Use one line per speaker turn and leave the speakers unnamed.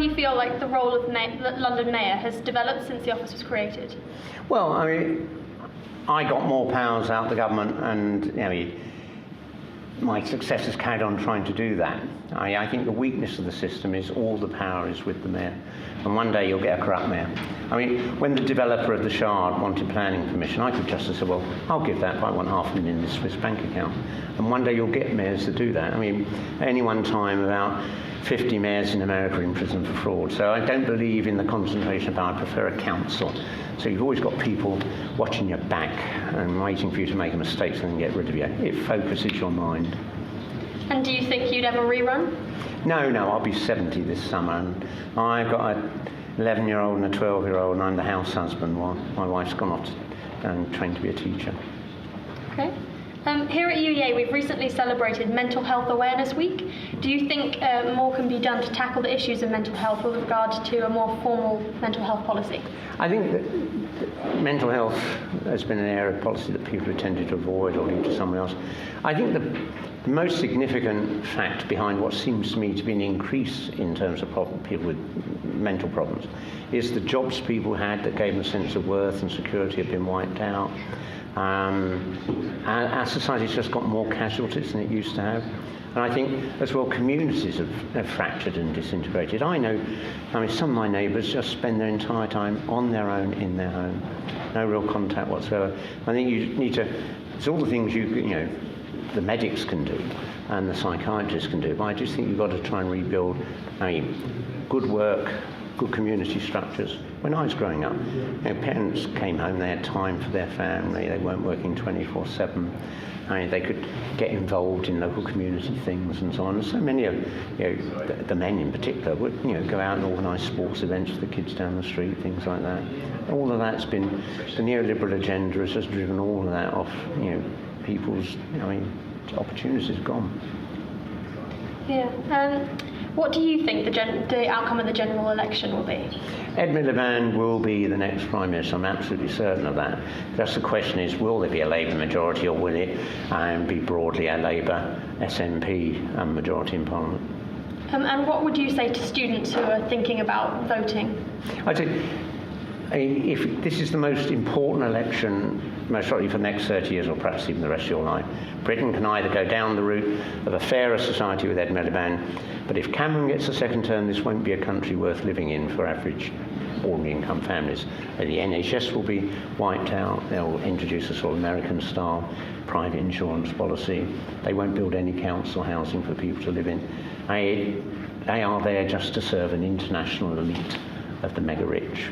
do you feel like the role of London Mayor has developed since the office was created?
Well, I mean, I got more powers out of the government, and my successors carried on trying to do that. I think the weakness of the system is all the power is with the mayor, and one day you'll get a corrupt mayor. I mean, when the developer of the Shard wanted planning permission, I could just have said, well, I'll give that, but I want $500,000 in this Swiss bank account. And one day you'll get mayors to do that. I mean, at any one time, about 50 mayors in America are in prison for fraud. So I don't believe in the concentration of power. I prefer a council. So you've always got people watching your back and waiting for you to make a mistake so they can get rid of you. It focuses your mind.
And do you think you'd ever rerun?
No, I'll be 70 this summer, and I've got an 11-year-old and a 12-year-old, and I'm the house husband while my wife's gone off and trained to be a teacher.
Okay. Here at UEA, we've recently celebrated Mental Health Awareness Week. Do you think more can be done to tackle the issues of mental health with regard to a more formal mental health policy?
I think that mental health has been an area of policy that people have tended to avoid or leave to someone else. I think the most significant fact behind what seems to me to be an increase in terms of people with mental problems is the jobs people had that gave them a sense of worth and security have been wiped out. Our society's just got more casualties than it used to have. And I think, as well, communities have fractured and disintegrated. I mean, some of my neighbours just spend their entire time on their own in their home. No real contact whatsoever. I think you need to, it's all the things the medics can do and the psychiatrists can do, but I just think you've got to try and rebuild good work, good community structures. When I was growing up, parents came home, they had time for their family, they weren't working 24/7. They could get involved in local community things and so on. And so many of the men in particular would go out and organise sports events for the kids down the street, things like that. All of that's been, the neoliberal agenda has just driven all of that off, people's opportunities gone.
Yeah. What do you think the outcome of the general election will be?
Ed Miliband will be the next Prime Minister. I'm absolutely certain of that. Just the question is, will there be a Labour majority, or will it be broadly a Labour SNP majority in Parliament?
And what would you say to students who are thinking about voting?
I'd say, if this is the most important election, most likely for the next 30 years or perhaps even the rest of your life, Britain can either go down the route of a fairer society with Ed Miliband, but if Cameron gets a second term, this won't be a country worth living in for average ordinary income families. The NHS will be wiped out. They'll introduce a sort of American-style private insurance policy. They won't build any council housing for people to live in. They are there just to serve an international elite of the mega-rich.